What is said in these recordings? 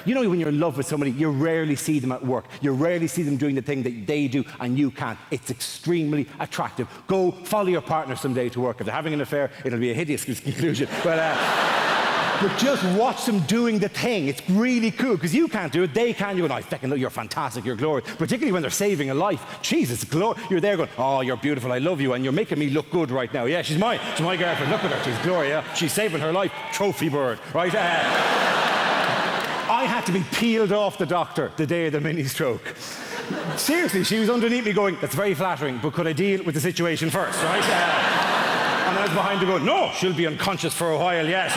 You know when you're in love with somebody, you rarely see them at work. You rarely see them doing the thing that they do and you can't. It's extremely attractive. Go follow your partner someday to work. If they're having an affair, it'll be a hideous conclusion. But just watch them doing the thing. It's really cool, because you can't do it, they can. You go, no, I fucking know, you're fantastic, you're glorious. Particularly when they're saving a life. Jesus, you're there going, oh, you're beautiful, I love you, and you're making me look good right now. Yeah, she's my girlfriend, look at her, she's Gloria. She's saving her life, trophy bird, right? I had to be peeled off the doctor the day of the mini-stroke. Seriously, she was underneath me going, that's very flattering, but could I deal with the situation first, right? And I was behind her going, no, she'll be unconscious for a while, yes.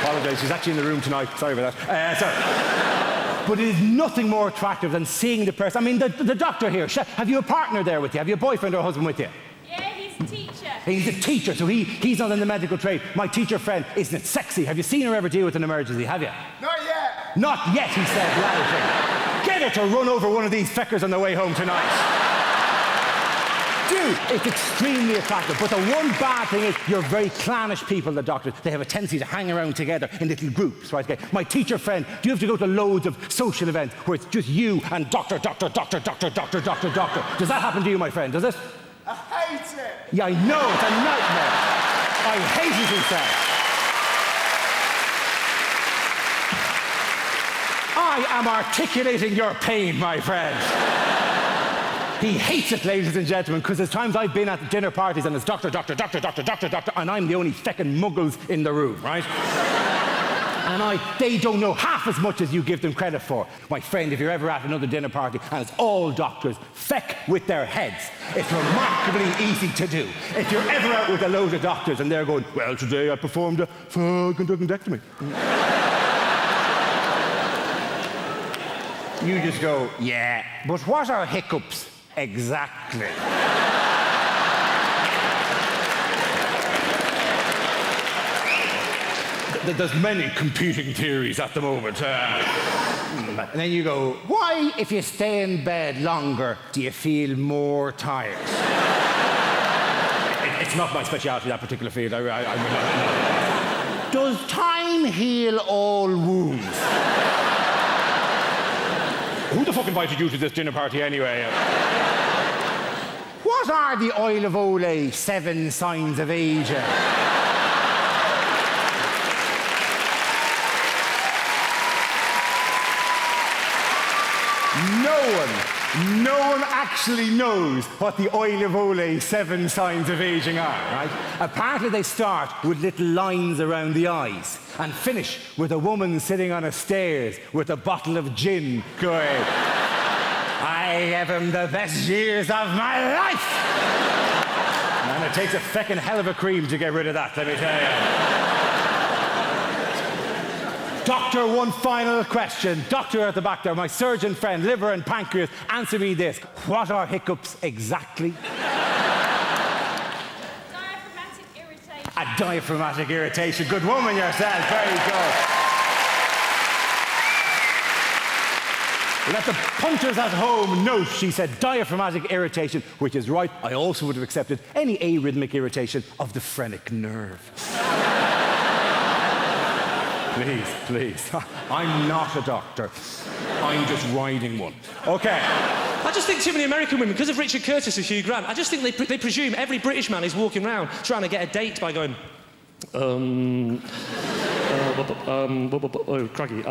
Apologise, she's actually in the room tonight. Sorry about that. But it is nothing more attractive than seeing the person. I mean, the doctor here, have you a partner there with you? Have you a boyfriend or husband with you? Yeah, he's a teacher. He's a teacher, so he's not in the medical trade. My teacher friend, isn't it sexy? Have you seen her ever deal with an emergency, have you? Not yet. Not yet, he said loudly. Get her to run over one of these feckers on the way home tonight. Dude, it's extremely attractive, but the one bad thing is you're very clannish people, the doctors. They have a tendency to hang around together in little groups, right? Okay. My teacher friend, do you have to go to loads of social events where it's just you and doctor? Does that happen to you, my friend, does it? I hate it. Yeah, I know, it's a nightmare. I hate it, he said. I am articulating your pain, my friend. He hates it, ladies and gentlemen, because there's times I've been at dinner parties and it's doctor, and I'm the only feckin' muggles in the room, right? And they don't know half as much as you give them credit for. My friend, if you're ever at another dinner party and it's all doctors, feck with their heads. It's remarkably easy to do. If you're ever out with a load of doctors and they're going, well, today I performed a fucking duodectomy. You just go, yeah, but what are hiccups? Exactly. There's many competing theories at the moment. And then you go, why, if you stay in bed longer, do you feel more tired? It's not my speciality, that particular field. Does time heal all wounds? Who the fuck invited you to this dinner party anyway? What are the oil of Olay 7 signs of aging? No one actually knows what the oil of Olay 7 signs of aging are, right? Apparently they start with little lines around the eyes and finish with a woman sitting on a stairs with a bottle of gin going, I gave him the best years of my life! And it takes a feckin' hell of a cream to get rid of that, let me tell you. Doctor, one final question. Doctor at the back there, my surgeon friend, liver and pancreas, answer me this. What are hiccups exactly? Diaphragmatic irritation. A diaphragmatic irritation. Good woman yourself. Very good. Let the punters at home note, she said, diaphragmatic irritation, which is right. I also would have accepted any arrhythmic irritation of the phrenic nerve. Please. I'm not a doctor. I'm just riding one. Okay. I just think too many American women, because of Richard Curtis and Hugh Grant, I just think they presume every British man is walking around trying to get a date by going, oh, craggy,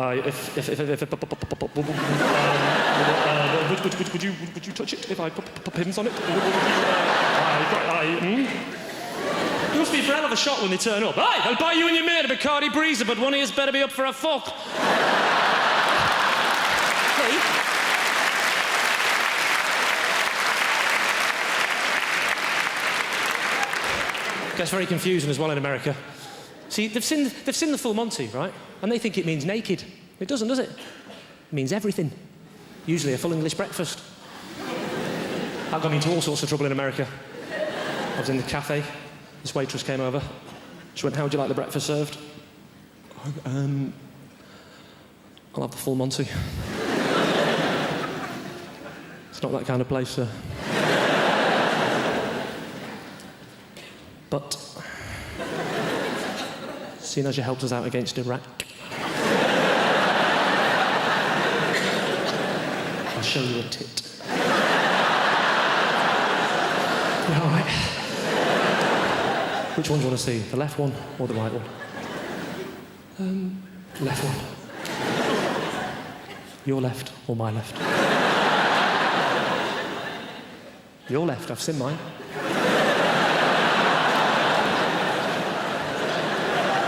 would you touch it if I put pins on it? It must be a hell of a shot when they turn up. Aye, I'll buy you and your mate a Bacardi Breezer, but one of yous better be up for a fuck. Hey? Gets very confusing as well in America. See, they've seen the full Monty, right? And they think it means naked. It doesn't, does it? It means everything. Usually a full English breakfast. That got me into all sorts of trouble in America. I was in the cafe. This waitress came over. She went, how would you like the breakfast served? I'll have the full Monty. It's not that kind of place, sir. But seeing as you helped us out against Iraq. I'll show you a tit. Yeah, all right. Which one do you want to see? The left one or the right one? Left one. Your left or my left? Your left, I've seen mine.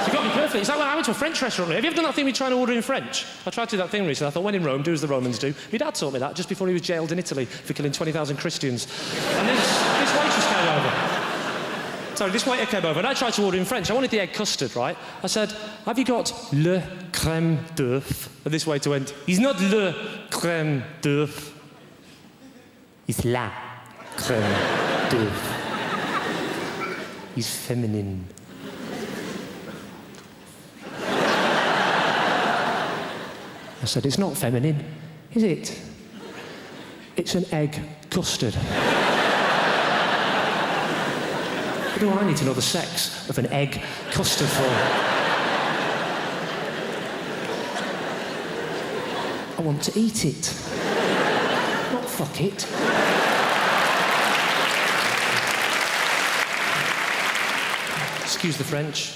You got me perfect. It's like when I went to a French restaurant. Have you ever done that thing we try to order in French? I tried to do that thing recently. I thought, when in Rome, do as the Romans do. My dad taught me that just before he was jailed in Italy for killing 20,000 Christians. And this waitress came over. Sorry, this waiter came over and I tried to order in French. I wanted the egg custard, right? I said, have you got le crème d'œuf? And this waiter went, he's not le crème d'œuf. He's la crème d'œuf. He's feminine. I said, it's not feminine, is it? It's an egg custard. What do I need to know the sex of an egg custard for? I want to eat it, not fuck it. Excuse the French.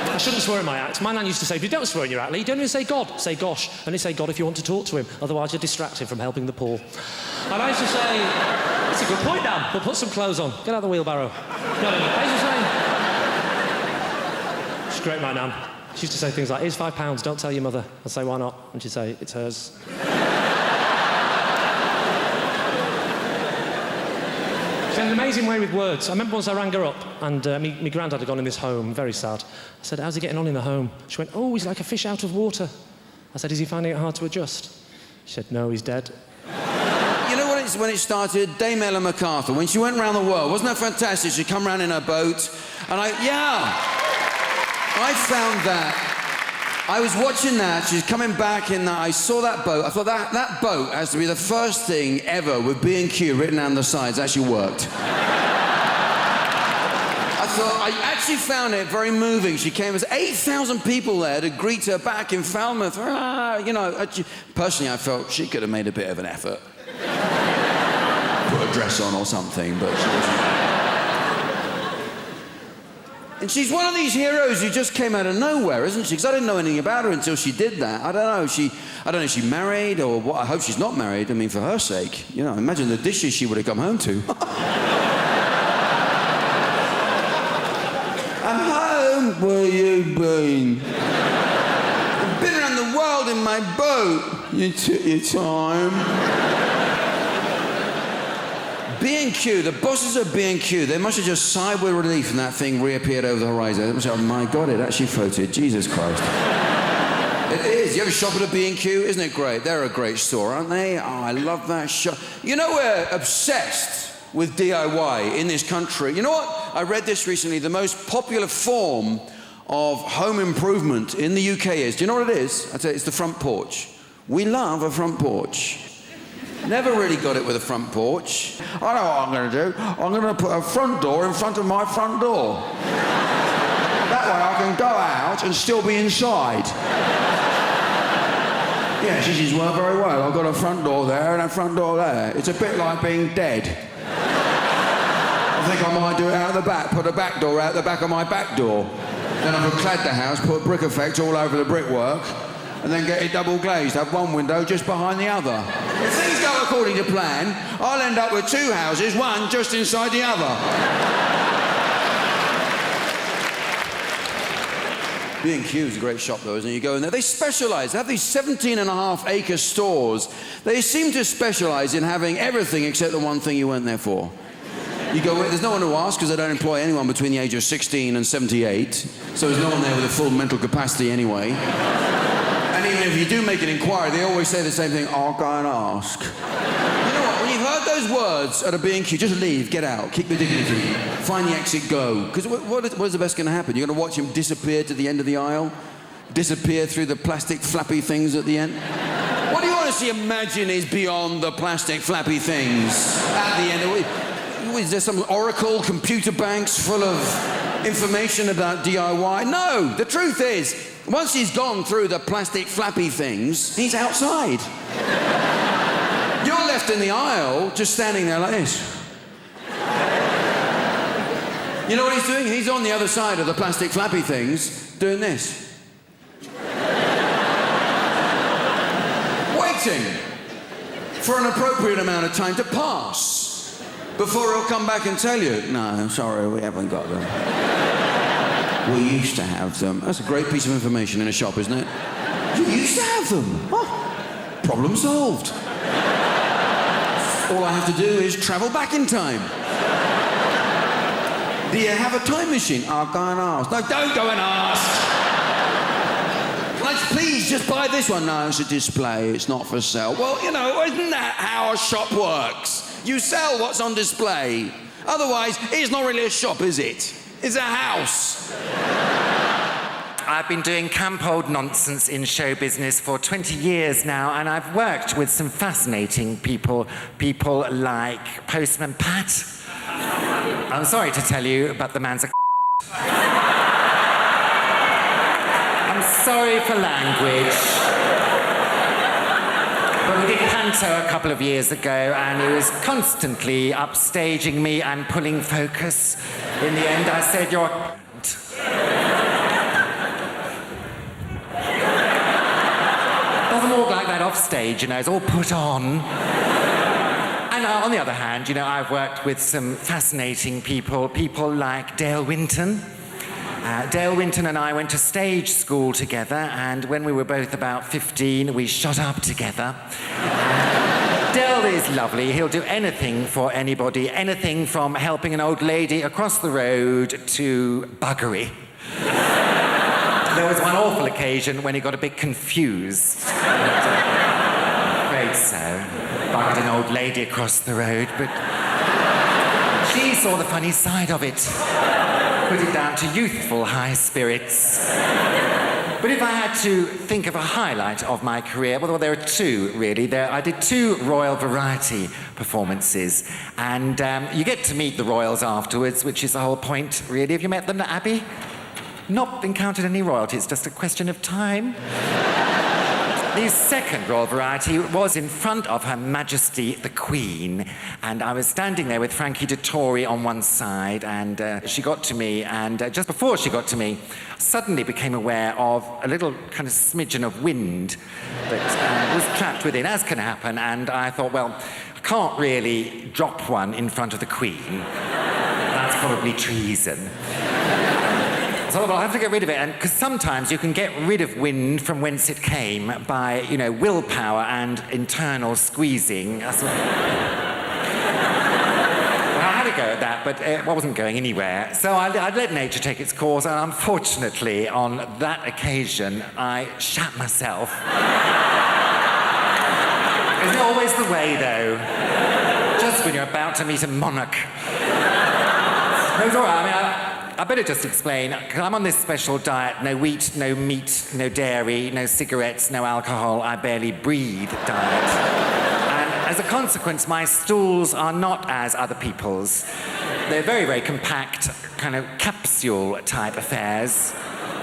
I shouldn't swear in my act. My nan used to say, if you don't swear in your act, Lee, don't even say God, say gosh. Only say God if you want to talk to him, otherwise you're distracted from helping the poor. And I used to say, that's a good point, Dan, but put some clothes on. Get out of the wheelbarrow. I used to say, she's great, my nan. She used to say things like, here's £5, don't tell your mother. I'd say, why not? And she'd say, it's hers. She had an amazing way with words. I remember once I rang her up, and my granddad had gone in this home, very sad. I said, how's he getting on in the home? She went, oh, he's like a fish out of water. I said, is he finding it hard to adjust? She said, no, he's dead. You know what? It's when it started? Dame Ellen MacArthur, when she went around the world. Wasn't that fantastic? She'd come around in her boat, and I found that. I was watching that, she's coming back in that, I saw that boat, I thought that boat has to be the first thing ever with B&Q written down the sides actually worked. I actually found it very moving. She came, there was 8,000 people there to greet her back in Falmouth. Personally, I felt she could have made a bit of an effort. Put a dress on or something, but she wasn't. And she's one of these heroes who just came out of nowhere, isn't she? Because I didn't know anything about her until she did that. I don't know if she's married or what. I hope she's not married. I mean, for her sake. You know, imagine the dishes she would have come home to. I'm home. Where you been? I've been around the world in my boat. You took your time. B&Q, the bosses of B&Q, they must have just sighed with relief when that thing reappeared over the horizon. They must have, oh my God, it actually floated. Jesus Christ. It is. You ever shop at a B&Q? Isn't it great? They're a great store, aren't they? Oh, I love that shop. You know, we're obsessed with DIY in this country. You know what? I read this recently. The most popular form of home improvement in the UK is, do you know what it is? I'd say it's the front porch. We love a front porch. Never really got it with a front porch. I know what I'm going to do. I'm going to put a front door in front of my front door. That way I can go out and still be inside. Yeah, she's worked very well. I've got a front door there and a front door there. It's a bit like being dead. I think I might do it out of the back, put a back door out the back of my back door. Then I could clad the house, put brick effect all over the brickwork, and then get it double glazed, have one window just behind the other. If things go according to plan, I'll end up with two houses, one just inside the other. B&Q is a great shop though, isn't it? You go in there, they specialise, they have these 17.5-acre stores. They seem to specialise in having everything except the one thing you went there for. You go, there's no one to ask because they don't employ anyone between the age of 16 and 78, so there's no one there with a full mental capacity anyway. And even if you do make an inquiry, they always say the same thing, I'll go and ask. You know what, when you've heard those words at a B&Q, just leave, get out, keep the dignity, find the exit, go. Because what is the best going to happen? You're going to watch him disappear to the end of the aisle? Disappear through the plastic flappy things at the end? What do you honestly imagine is beyond the plastic flappy things at the end? is there some Oracle computer banks full of information about DIY? No, the truth is, once he's gone through the plastic flappy things, he's outside. You're left in the aisle, just standing there like this. You know what he's doing? He's on the other side of the plastic flappy things, doing this. Waiting for an appropriate amount of time to pass before he'll come back and tell you, no, I'm sorry, we haven't got them. We used to have them. That's a great piece of information in a shop, isn't it? You used to have them. Oh, problem solved. All I have to do is travel back in time. Do you have a time machine? I'll go and ask. No, don't go and ask. Like, please, just buy this one. No, it's a display. It's not for sale. Well, you know, isn't that how a shop works? You sell what's on display. Otherwise, it's not really a shop, is it? It's a house. I've been doing camp old nonsense in show business for 20 years now, and I've worked with some fascinating people like Postman Pat. I'm sorry to tell you, but the man's a I'm sorry for language. But we did Panto a couple of years ago, and he was constantly upstaging me and pulling focus. In the end, I said, you're doesn't walk like that off stage, you know, it's all put on. And on the other hand, you know, I've worked with some fascinating people like Dale Winton. Dale Winton and I went to stage school together, and when we were both about 15, we shot up together. Dale is lovely. He'll do anything for anybody, anything from helping an old lady across the road to buggery. There was one awful occasion when he got a bit confused. Afraid so. Bugged an old lady across the road, but she saw the funny side of it. Put it down to youthful high spirits. But if I had to think of a highlight of my career, well, there are two, really. I did 2 Royal Variety performances, and you get to meet the royals afterwards, which is the whole point, really. Have you met them, Abby? Not encountered any royalty, it's just a question of time. The second Royal Variety was in front of Her Majesty the Queen, and I was standing there with Frankie Dettori on one side, and she got to me, and just before she got to me, suddenly became aware of a little kind of smidgen of wind that was trapped within, as can happen, and I thought, well, I can't really drop one in front of the Queen. That's probably treason. So I'll have to get rid of it, and because sometimes you can get rid of wind from whence it came by, you know, willpower and internal squeezing. Well, I had a go at that, but it wasn't going anywhere. So I let nature take its course, and unfortunately, on that occasion, I shat myself. Isn't it always the way, though? Just when you're about to meet a monarch. It was all right. I mean, I better just explain, because I'm on this special diet, no wheat, no meat, no dairy, no cigarettes, no alcohol, I barely breathe diet. And as a consequence, my stools are not as other people's. They're very, very compact, kind of capsule-type affairs,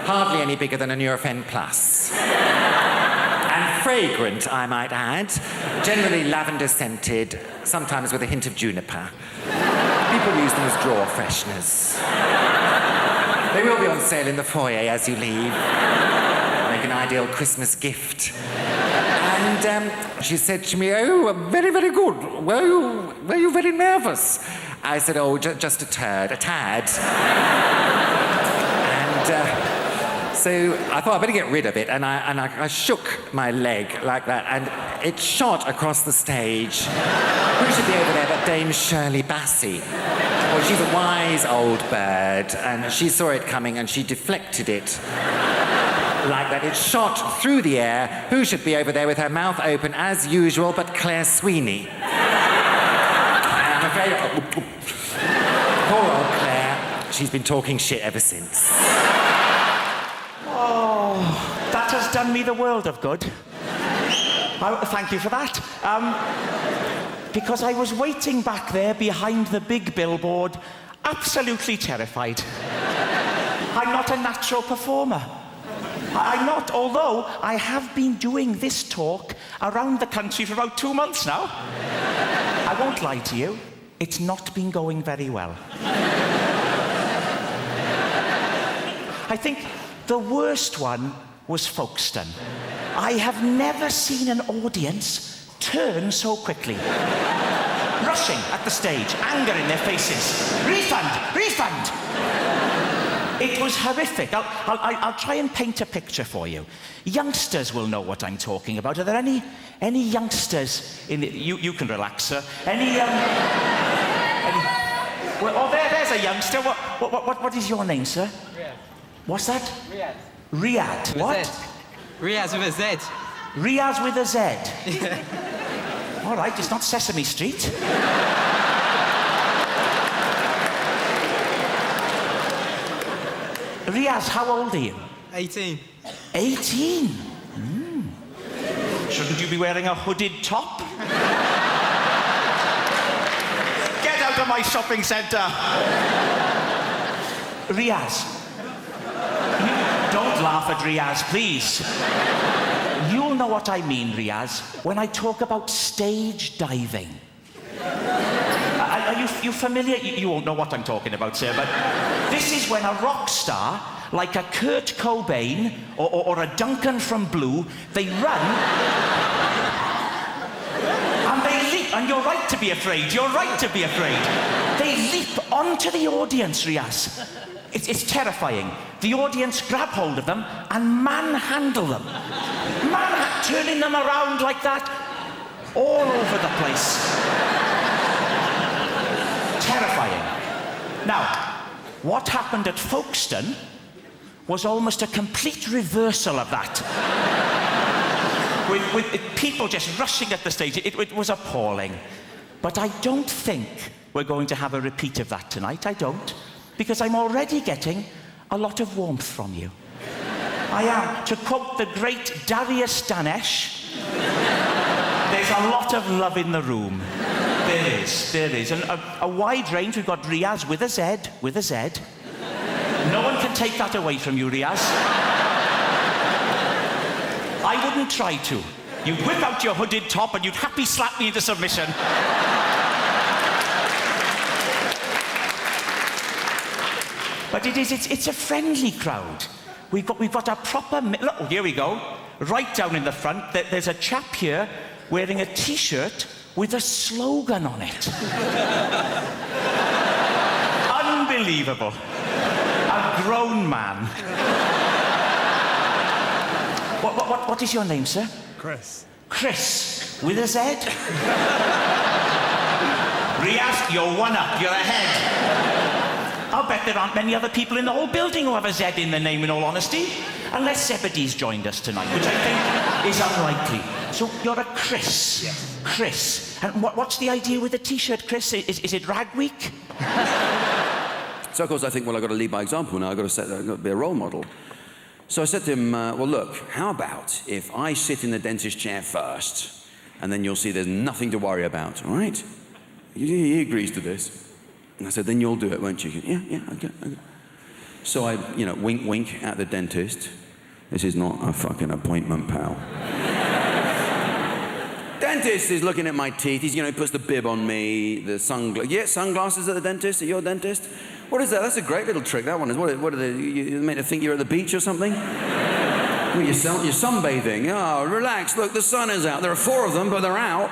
hardly any bigger than a Nurofen Plus. And fragrant, I might add, generally lavender-scented, sometimes with a hint of juniper. People use them as drawer fresheners. They will be on sale in the foyer as you leave. Make an ideal Christmas gift. And she said to me, oh, very, very good. Were you very nervous? I said, oh, just a tad. And so I thought I'd better get rid of it, and I shook my leg like that, and it shot across the stage. Who should be over there but Dame Shirley Bassey? Well, she's a wise old bird, and she saw it coming, and she deflected it like that. It shot through the air. Who should be over there with her mouth open, as usual, but Claire Sweeney? And I'm afraid... Poor old Claire. She's been talking shit ever since. Oh, that has done me the world of good. Thank you for that. Because I was waiting back there behind the big billboard, absolutely terrified. I'm not a natural performer. I'm not, although I have been doing this talk around the country for about 2 months now. I won't lie to you, it's not been going very well. I think the worst one was Folkestone. I have never seen an audience turn so quickly. Rushing at the stage, anger in their faces. Refund! Refund! It was horrific. I'll try and paint a picture for you. Youngsters will know what I'm talking about. Are there any youngsters in the... You can relax, sir. Well, oh, there's a youngster. What is your name, sir? Riyadh. What's that? Riyadh. Riyadh. What? Riyadh with a Z. Riyadh with a Z. All right, it's not Sesame Street. Riyadh, how old are you? 18. 18? Shouldn't you be wearing a hooded top? Get out of my shopping centre! Riyadh. Don't laugh at Riyadh, please. You'll know what I mean, Riyadh, when I talk about stage diving. Are you familiar? You won't know what I'm talking about, sir, but this is when a rock star, like a Kurt Cobain or a Duncan from Blue, they run and they leap, and you're right to be afraid, you're right to be afraid. They leap onto the audience, Riaz. It's terrifying. The audience grab hold of them and manhandle them. Turning them around like that, all over the place. Terrifying. Now, what happened at Folkestone was almost a complete reversal of that. with people just rushing at the stage. It was appalling. But I don't think we're going to have a repeat of that tonight. I don't. Because I'm already getting a lot of warmth from you. I am. To quote the great Darius Danesh, there's a lot of love in the room. There is. And a wide range. We've got Riaz with a Z. No one can take that away from you, Riaz. I wouldn't try to. You'd whip out your hooded top and you'd happy slap me into submission. But it's a friendly crowd. We've got a proper... Look, here we go. Right down in the front, there's a chap here wearing a T-shirt with a slogan on it. Unbelievable. A grown man. What is your name, sir? Chris. Chris, with a Z? Riaz, you're one up, you're ahead. I'll bet there aren't many other people in the whole building who have a Z in their name, in all honesty. Unless Zebedee's joined us tonight, which I think is unlikely. So you're a Chris. Yes. Chris. And what's the idea with the T-shirt, Chris? Is it Rag Week? So, of course, I think, well, I've got to lead by example now. I've got to be a role model. So I said to him, well, look, how about if I sit in the dentist chair first, and then you'll see there's nothing to worry about, all right? He agrees to this. And I said, then you'll do it, won't you? Yeah, okay. So I, wink, wink at the dentist. This is not a fucking appointment, pal. Dentist is looking at my teeth. He's, puts the bib on me, the sunglasses. Yeah, sunglasses at the dentist? At your dentist? What is that? That's a great little trick, that one is. What are they? You meant to think you're at the beach or something? Well, you're sunbathing. Oh, relax. Look, the sun is out. There are 4 of them, but they're out.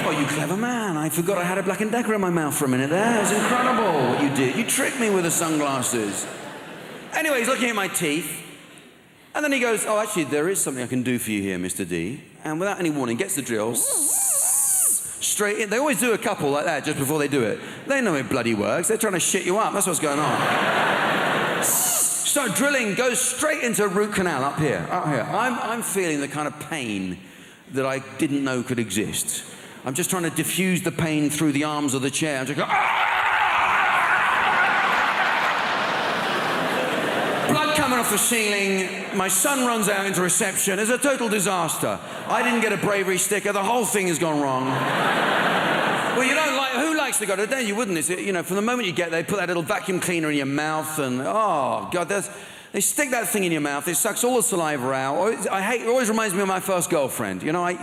Oh, you clever man. I forgot I had a Black & Decker in my mouth for a minute there. It was incredible what you did. You tricked me with the sunglasses. Anyway, he's looking at my teeth. And then he goes, oh, actually, there is something I can do for you here, Mr. D. And without any warning, gets the drill. Straight in. They always do a couple like that just before they do it. They know it bloody works. They're trying to shit you up. That's what's going on. Start drilling, goes straight into root canal up here. I'm feeling the kind of pain that I didn't know could exist. I'm just trying to diffuse the pain through the arms of the chair. I'm just going, blood coming off the ceiling. My son runs out into reception. It's a total disaster. I didn't get a bravery sticker. The whole thing has gone wrong. Well, you don't like... Who likes to go to den? You wouldn't. It's, you know, from the moment you get there, they put that little vacuum cleaner in your mouth and... Oh, God, they stick that thing in your mouth. It sucks all the saliva out. It always reminds me of my first girlfriend. You know, And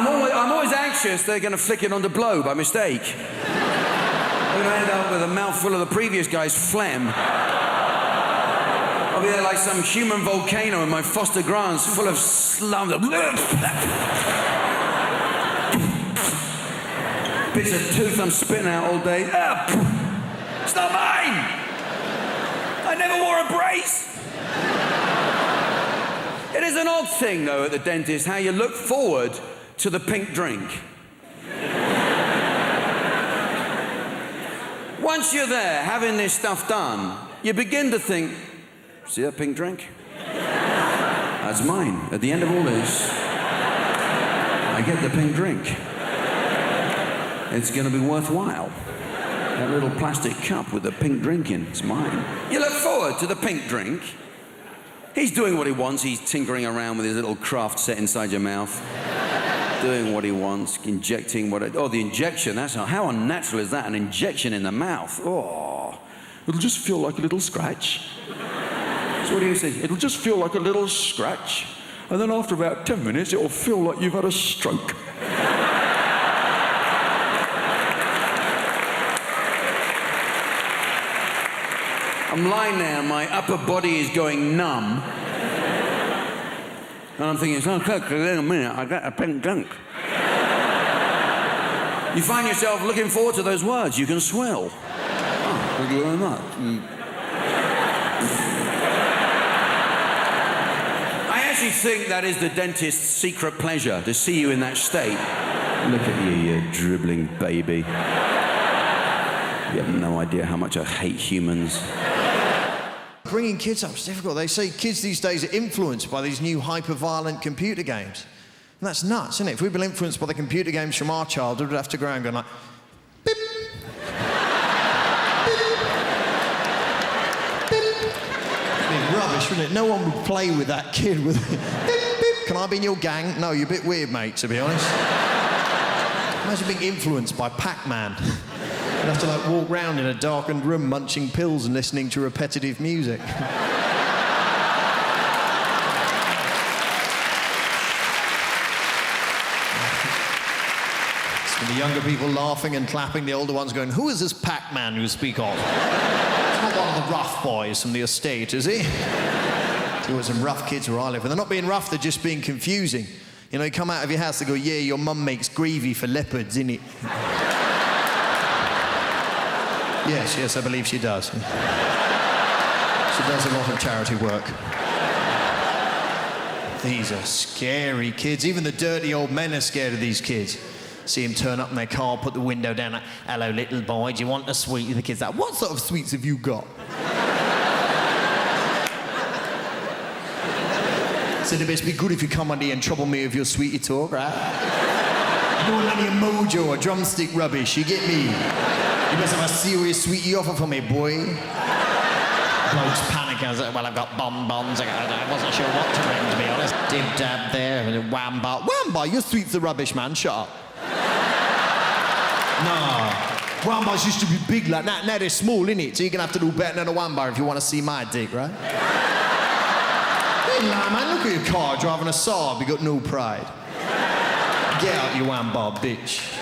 I'm always anxious they're going to flick it on the blow by mistake. I'm going to end up with a mouthful of the previous guy's phlegm. I'll be there like some human volcano in my Foster Grants full of slums. Bits of tooth I'm spitting out all day. It's not mine! I never wore a brace! It is an odd thing, though, at the dentist, how you look forward to the pink drink. Once you're there, having this stuff done, you begin to think, see that pink drink? That's mine. At the end of all this, I get the pink drink. It's going to be worthwhile. That little plastic cup with the pink drink in, it's mine. You look forward to the pink drink. He's doing what he wants. He's tinkering around with his little craft set inside your mouth. Doing what he wants, injecting oh, the injection, how unnatural is that? An injection in the mouth. Oh, it'll just feel like a little scratch. That's what he says. It'll just feel like a little scratch. And then after about 10 minutes, it'll feel like you've had a stroke. I'm lying there, my upper body is going numb. And I'm thinking, it's going to take a minute, I got a pink drink. You find yourself looking forward to those words you can swell. Oh, thank you very much. I actually think that is the dentist's secret pleasure, to see you in that state. Look at you, you dribbling baby. You have no idea how much I hate humans. Bringing kids up is difficult. They say kids these days are influenced by these new hyper-violent computer games. And that's nuts, isn't it? If we'd been influenced by the computer games from our childhood, we'd have to go around going like, beep, beep, beep. It'd be rubbish, wouldn't it? No one would play with that kid with beep, beep. Can I be in your gang? No, you're a bit weird, mate, to be honest. Imagine being influenced by Pac-Man. You'd have to like walk round in a darkened room munching pills and listening to repetitive music. The younger people laughing and clapping, the older ones going, who is this Pac-Man you speak of? It's not one of the rough boys from the estate, is he? There were some rough kids where I live, and they're not being rough, they're just being confusing. You know, you come out of your house, they go, yeah, your mum makes gravy for leopards, innit? Yes, I believe she does. She does a lot of charity work. These are scary kids. Even the dirty old men are scared of these kids. See him turn up in their car, put the window down, like, hello, little boy, do you want a sweet? The kid's like, what sort of sweets have you got? Said it best be good if you come under here and trouble me with your sweetie talk, right? You don't want any mojo or drumstick rubbish, you get me? You must have a serious sweetie offer for me, boy. Blokes panic. I was like, well, I've got bonbons. I wasn't sure what to bring, to be honest. Dib-dab there, and wham-bar. Wham-bar, your sweets are rubbish, man. Shut up. No. Wham-bars used to be big like that. Now they're small, innit? So you're going to have to do better than a wham-bar if you want to see my dick, right? Hey, man, look at your car driving a Saab. You got no pride. Get out, you wham-bar, bitch.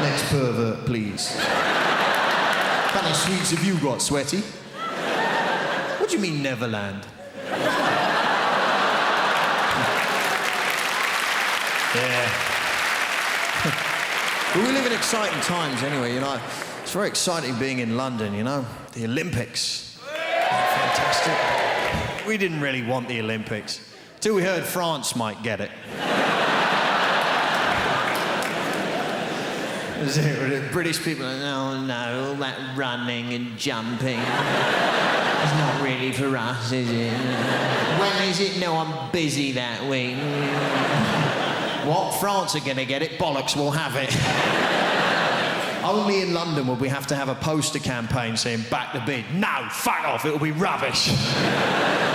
Next pervert, please. How many sweets have you got, Sweaty? What do you mean, Neverland? Yeah. But we live in exciting times anyway, you know. It's very exciting being in London, you know. The Olympics. Fantastic. We didn't really want the Olympics till we heard France might get it. The British people are, no, all that running and jumping. It's not really for us, is it? When is it? No, I'm busy that week. What? France are going to get it? Bollocks, we'll have it. Only in London will we have to have a poster campaign saying back the bid. No, fuck off, it'll be rubbish.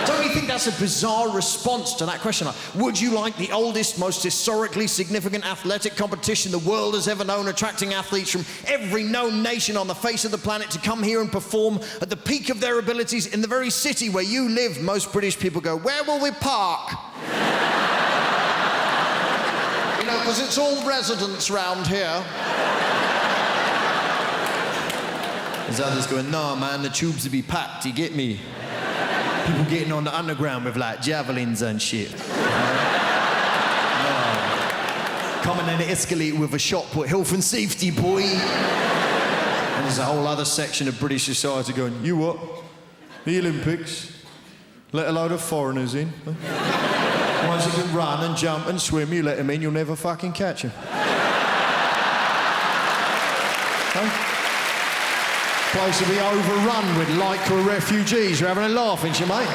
Don't you think that's a bizarre response to that question? Like, would you like the oldest, most historically significant athletic competition the world has ever known, attracting athletes from every known nation on the face of the planet to come here and perform at the peak of their abilities in the very city where you live? Most British people go, where will we park? You know, because it's all residents round here. There's others going, no, man, the tubes will be packed, you get me? People getting on the underground with, like, javelins and shit. Coming in the escalator with a shot put, health and safety, boy. And there's a whole other section of British society going, you what? The Olympics? Let a load of foreigners in? Huh? Ones that can run and jump and swim, you let them in, you'll never fucking catch them. Huh? Place will be overrun with Lycra refugees. You're having a laugh, ain't you, mate?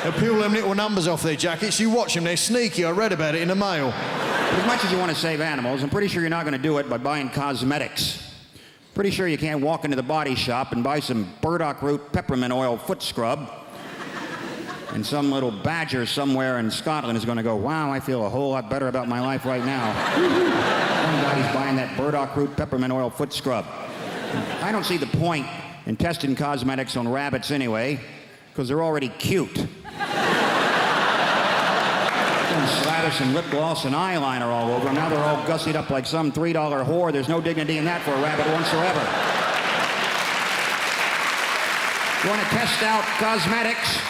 They'll peel them little numbers off their jackets. You watch them, they're sneaky. I read about it in the Mail. As much as you want to save animals, I'm pretty sure you're not going to do it by buying cosmetics. Pretty sure you can't walk into the body shop and buy some burdock root peppermint oil foot scrub, and some little badger somewhere in Scotland is going to go, wow, I feel a whole lot better about my life right now. Somebody's buying that burdock root peppermint oil foot scrub. I don't see the point in testing cosmetics on rabbits anyway, because they're already cute. Slather some lip gloss and eyeliner all over. Now they're all gussied up like some $3 whore. There's no dignity in that for a rabbit whatsoever. You want to test out cosmetics?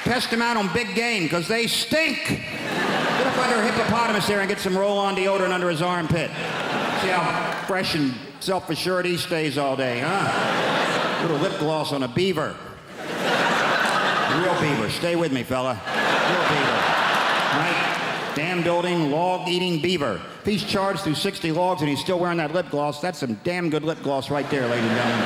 Test them out on big game, because they stink. Get up under a hippopotamus there and get some roll-on deodorant under his armpit. See how fresh and self-assured he stays all day, huh? Little lip gloss on a beaver. Real beaver. Stay with me, fella. Real beaver. Right? Dam building, log-eating beaver. If he's charged through 60 logs and he's still wearing that lip gloss, that's some damn good lip gloss right there, ladies and gentlemen.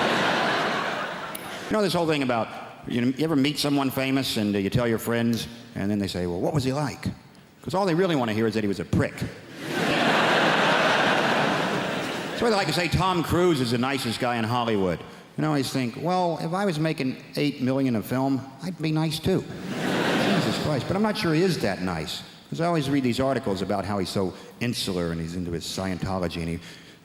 You know this whole thing about, you ever meet someone famous and you tell your friends, and then they say, well, what was he like? Because all they really want to hear is that he was a prick. That's why they like to say Tom Cruise is the nicest guy in Hollywood. You know, I always think, well, if I was making $8 million a film, I'd be nice too. Jesus Christ, but I'm not sure he is that nice. Because I always read these articles about how he's so insular and he's into his Scientology and he,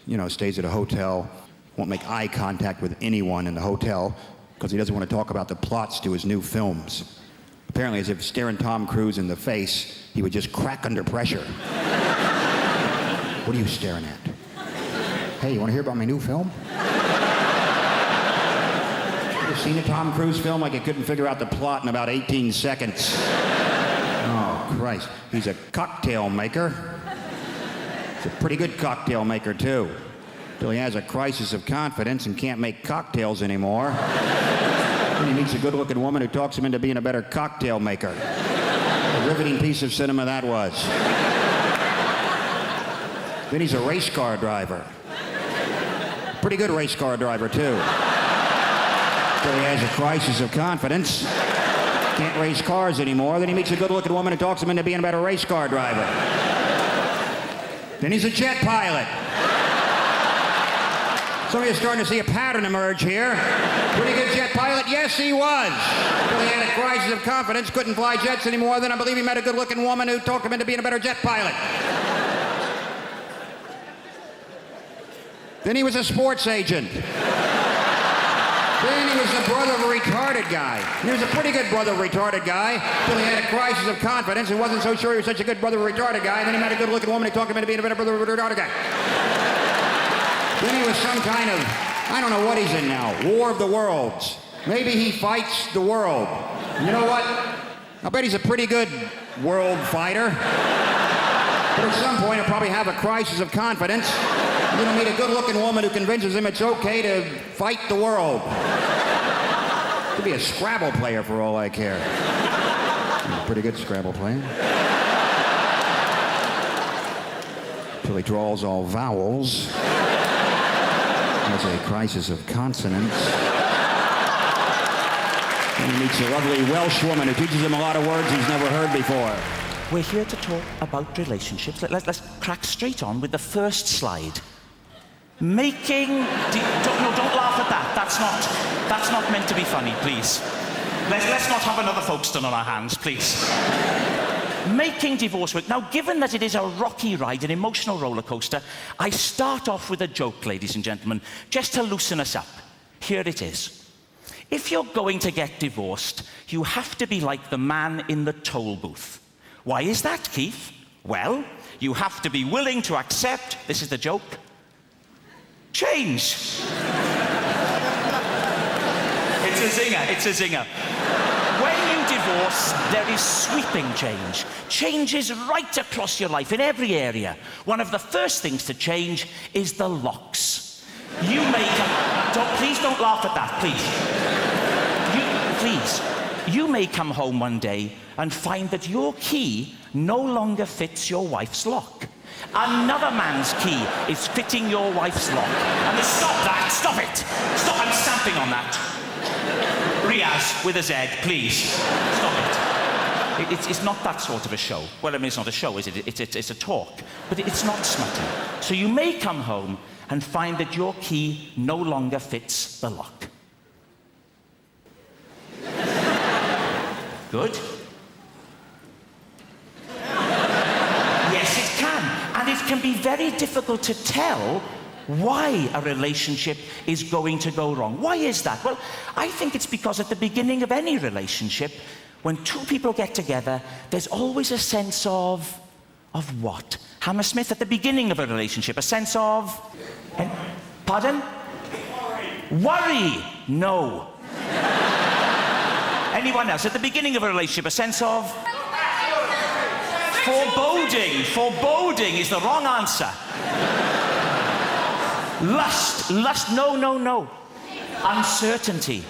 you know, stays at a hotel, won't make eye contact with anyone in the hotel because he doesn't want to talk about the plots to his new films. Apparently, as if staring Tom Cruise in the face, he would just crack under pressure. What are you staring at? Hey, you want to hear about my new film? You ever seen a Tom Cruise film like he couldn't figure out the plot in about 18 seconds? Oh, Christ. He's a cocktail maker. He's a pretty good cocktail maker, too. Till he has a crisis of confidence and can't make cocktails anymore. Then he meets a good-looking woman who talks him into being a better cocktail maker. A riveting piece of cinema that was. Then he's a race car driver. Pretty good race car driver, too. Till he has a crisis of confidence. Can't race cars anymore. Then he meets a good-looking woman who talks him into being a better race car driver. Then he's a jet pilot. So you're starting to see a pattern emerge here. Pretty good jet pilot? Yes, he was. Until he had a crisis of confidence, couldn't fly jets anymore. Then I believe he met a good-looking woman who talked him into being a better jet pilot. Then he was a sports agent. Then he was the brother of a retarded guy. He was a pretty good brother of a retarded guy until he had a crisis of confidence and wasn't so sure he was such a good brother of a retarded guy. And then he met a good-looking woman who talked him into being a better brother of a retarded guy. Then he was some kind of, I don't know what he's in now, War of the Worlds. Maybe he fights the world. You know what? I bet he's a pretty good world fighter. But at some point he'll probably have a crisis of confidence. You're gonna meet a good-looking woman who convinces him it's okay to fight the world. Could be a Scrabble player for all I care. He's a pretty good Scrabble player. Till he draws all vowels. Has a crisis of consonants. And he meets a lovely Welsh woman who teaches him a lot of words he's never heard before. We're here to talk about relationships. Let's crack straight on with the first slide. Don't laugh at that. That's not meant to be funny, please. Let's not have another Folkestone on our hands, please. Making divorce work. Now, given that it is a rocky ride, an emotional roller coaster, I start off with a joke, ladies and gentlemen, just to loosen us up. Here it is. If you're going to get divorced, you have to be like the man in the toll booth. Why is that, Keith? Well, you have to be willing to accept, this is the joke, change. It's a zinger, it's a zinger. When you divorce, there is sweeping change. Changes right across your life, in every area. One of the first things to change is the locks. You please don't laugh at that, please. You may come home one day and find that your key no longer fits your wife's lock. Another man's key is fitting your wife's lock. And stop that, stop it. Stop, I'm stamping on that. Riaz, with a Z, please. Stop it. It's not that sort of a show. Well, I mean, it's not a show, is it? It's a talk. But it's not smutty. So you may come home and find that your key no longer fits the lock. Good. Yes, it can. And it can be very difficult to tell why a relationship is going to go wrong. Why is that? Well, I think it's because at the beginning of any relationship, when two people get together, there's always a sense of what? Hammersmith, at the beginning of a relationship, a sense of... Pardon? Worry. No. Anyone else? At the beginning of a relationship, a sense of... Foreboding. Foreboding is the wrong answer. Lust. No. Uncertainty.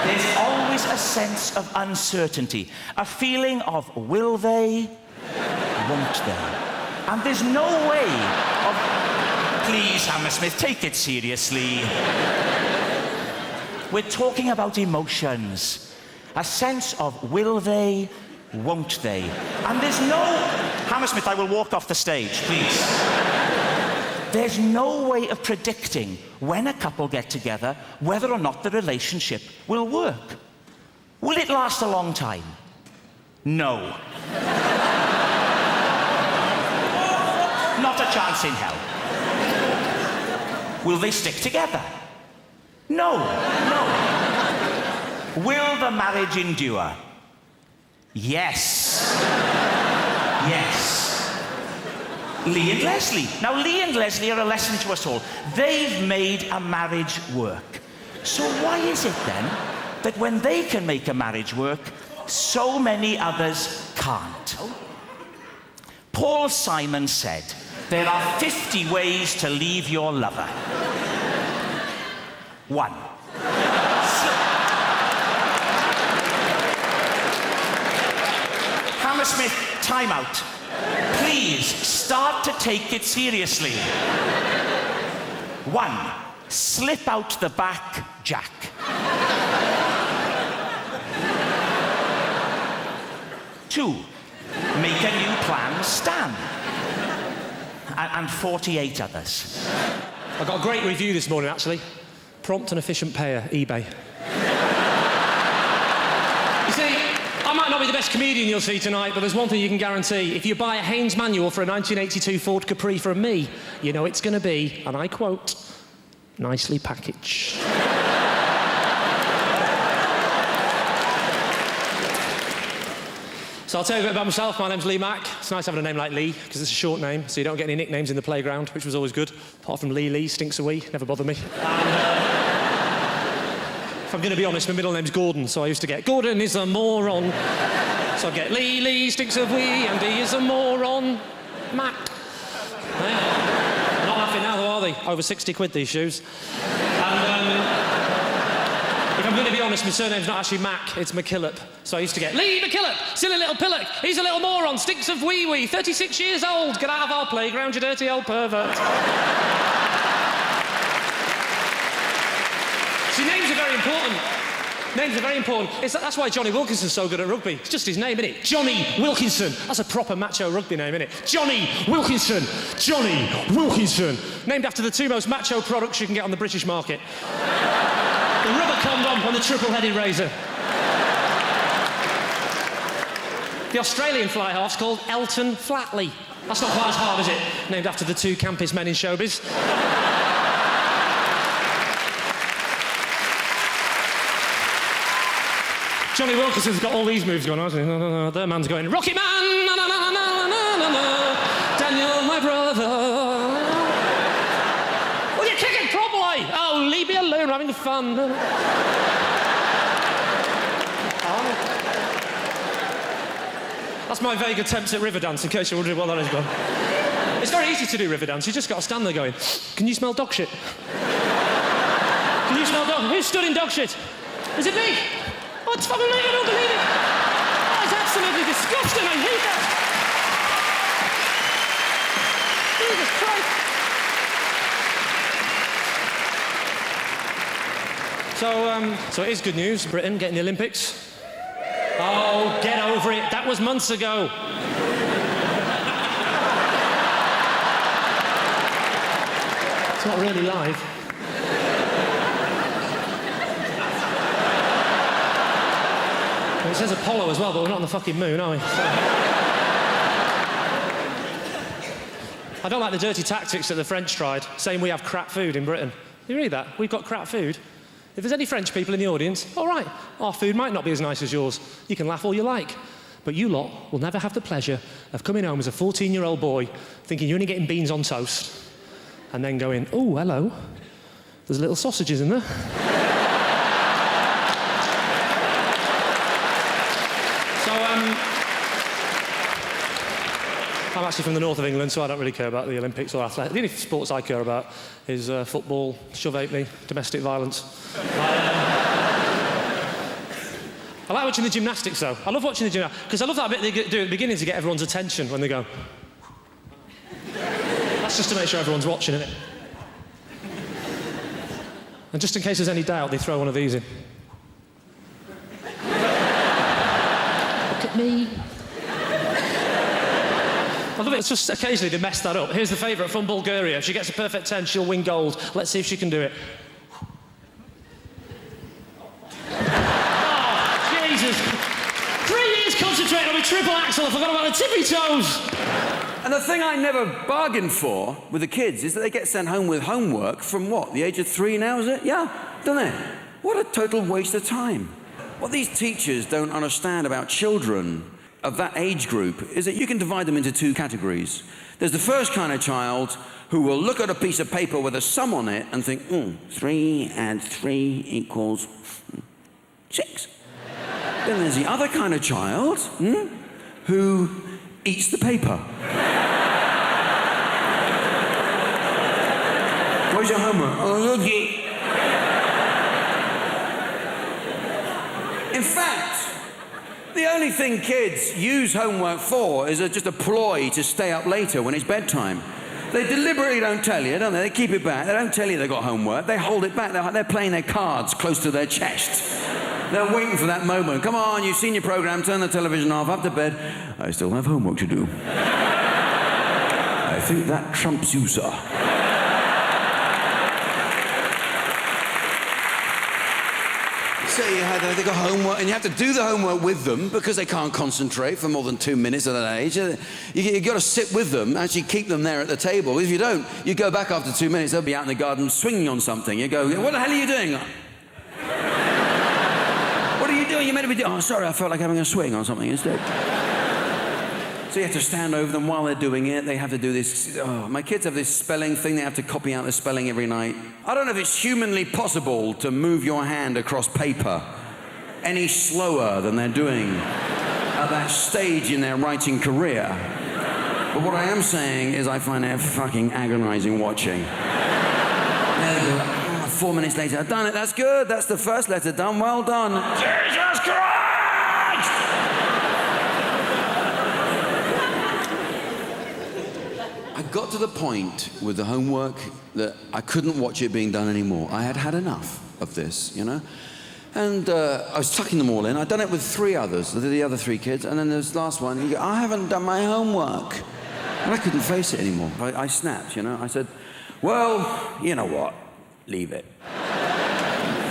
There's always a sense of uncertainty. A feeling of will they, won't they? And there's no way of... Please, Hammersmith, take it seriously. We're talking about emotions. A sense of will they, won't they? And there's no... Hammersmith, I will walk off the stage, please. There's no way of predicting when a couple get together whether or not the relationship will work. Will it last a long time? No. Not a chance in hell. Will they stick together? No. Will the marriage endure? Yes. Lee and Leslie. Now, Lee and Leslie are a lesson to us all. They've made a marriage work. So why is it then that when they can make a marriage work, so many others can't? Paul Simon said, there are 50 ways to leave your lover. 1. Hammersmith, time out. Please, start to take it seriously. 1. Slip out the back, Jack. 2. Make a new plan, Stan. And 48 others. I got a great review this morning, actually. Prompt and efficient payer, eBay. You see, I might not be the best comedian you'll see tonight, but there's one thing you can guarantee. If you buy a Haynes manual for a 1982 Ford Capri from me, you know it's going to be, and I quote, nicely packaged. So I'll tell you a bit about myself. My name's Lee Mack. It's nice having a name like Lee, because it's a short name, so you don't get any nicknames in the playground, which was always good. Apart from Lee, stinks a wee, never bothered me. If I'm going to be honest, my middle name's Gordon, so I used to get, Gordon is a moron. So I'd get Lee, stinks of wee, and he is a moron. Mack. Yeah. Not laughing now, though, are they? Over 60 quid, these shoes. And, if I'm going to be honest, my surname's not actually Mack, it's McKillop. So I used to get, Lee McKillop, silly little pillock, he's a little moron, stinks of wee-wee, 36 years old, get out of our playground, you dirty old pervert. See, names are very important. Names are very important. That's why Johnny Wilkinson's so good at rugby. It's just his name, isn't it? Johnny Wilkinson. That's a proper macho rugby name, isn't it? Johnny Wilkinson. Johnny Wilkinson. Named after the two most macho products you can get on the British market. The rubber condom and the triple-headed razor. The Australian fly half's called Elton Flatley. That's not quite as hard, is it? Named after the two campest men in showbiz. Johnny Wilkinson's got all these moves going on, hasn't he? Their man's going, Rocket Man! Na, na, na, na, na, na, na. Daniel, my brother. Will you kick it properly? Oh, leave me alone, we're having fun. That's my vague attempts at river dance, in case you're wondering what that is, Bob. It's very easy to do river dance. You just got to stand there going, can you smell dog shit? Can you smell dog? Who stood in dog shit? Is it me? Oh, it's fucking me, I don't believe it. Oh, it's absolutely disgusting, I hate that. Jesus Christ. So it is good news, Britain getting the Olympics. Oh, get over it. That was months ago. It's not really live. Well, it says Apollo as well, but we're not on the fucking moon, are we? I don't like the dirty tactics that the French tried, saying we have crap food in Britain. You read that? We've got crap food. If there's any French people in the audience, all right, our food might not be as nice as yours. You can laugh all you like. But you lot will never have the pleasure of coming home as a 14-year-old boy thinking you're only getting beans on toast and then going, oh, hello, there's little sausages in there. I'm actually from the north of England, so I don't really care about the Olympics or athletics. The only sports I care about is football, shove-halfpenny, domestic violence. I like watching the gymnastics, though. I love watching the gymnastics, because I love that bit they do at the beginning to get everyone's attention when they go. That's just to make sure everyone's watching, isn't it? And just in case there's any doubt, they throw one of these in. Look at me. I love it. It's just occasionally they mess that up. Here's the favourite from Bulgaria. If she gets a perfect 10, she'll win gold. Let's see if she can do it. Oh, Jesus. 3 years concentrating on my triple axel. I forgot about the tippy toes. And the thing I never bargained for with the kids is that they get sent home with homework from what, the age of 3 now, is it? Yeah, don't they? What a total waste of time. What these teachers don't understand about children of that age group is that you can divide them into 2 categories. There's the first kind of child who will look at a piece of paper with a sum on it and think, 3 and 3 equals 6. Then there's the other kind of child who eats the paper. Where's your homework? Oh, okay. In fact, the only thing kids use homework for is just a ploy to stay up later when it's bedtime. They deliberately don't tell you, don't they? They keep it back. They don't tell you they've got homework. They hold it back. They're playing their cards close to their chest. They're waiting for that moment. Come on, you've seen your program, turn the television off, up to bed. I still have homework to do. I think that trumps you, sir. So they've got homework, and you have to do the homework with them because they can't concentrate for more than 2 minutes at that age. You've got to sit with them, actually keep them there at the table. If you don't, you go back after 2 minutes, they'll be out in the garden swinging on something. You go, what the hell are you doing? What are you doing? You're meant to be doing... Oh, sorry, I felt like having a swing on something instead. So you have to stand over them while they're doing it. They have to do this... Oh, my kids have this spelling thing. They have to copy out the spelling every night. I don't know if it's humanly possible to move your hand across paper any slower than they're doing at that stage in their writing career. But what I am saying is I find it fucking agonizing watching. 4 minutes later, I've done it. That's good. That's the first letter done. Well done. Jesus Christ! I got to the point with the homework that I couldn't watch it being done anymore. I had had enough of this, you know? And I was tucking them all in. I'd done it with 3 others, the other 3 kids, and then there's the last one. You go, I haven't done my homework. And I couldn't face it anymore. I snapped, you know. I said, well, you know what? Leave it.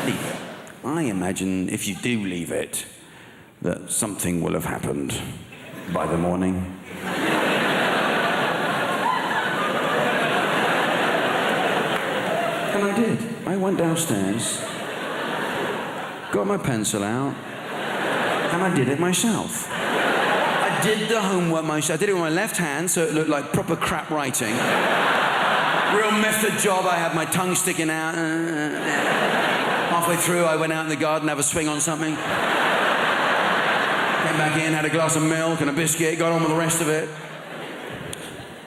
Leave it. I imagine if you do leave it, that something will have happened by the morning. And I did. I went downstairs, got my pencil out, and I did it myself. I did the homework myself. I did it with my left hand, so it looked like proper crap writing. Real method job. I had my tongue sticking out. Halfway through, I went out in the garden, have a swing on something. Came back in, had a glass of milk and a biscuit, got on with the rest of it.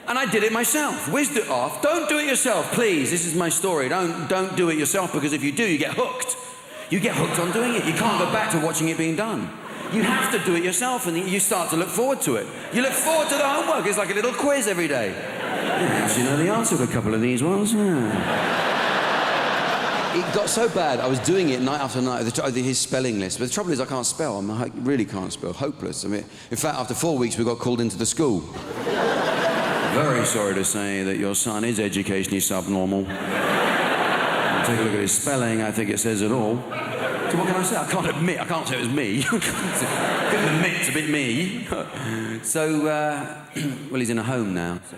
And I did it myself, whizzed it off. Don't do it yourself, please. This is my story. Don't do it yourself, because if you do, you get hooked. You get hooked on doing it. You can't go back to watching it being done. You have to do it yourself, and you start to look forward to it. You look forward to the homework. It's like a little quiz every day. Yes, you know the answer to a couple of these ones. Yeah. It got so bad, I was doing it night after night, his spelling list. But the trouble is, I can't spell. I really can't spell. Hopeless. I mean, in fact, after 4 weeks, we got called into the school. Very sorry to say that your son is educationally subnormal. Take a look at his spelling, I think it says it all. So what can I say? I can't say it was me. Couldn't admit it's a bit me. So, well, he's in a home now. So.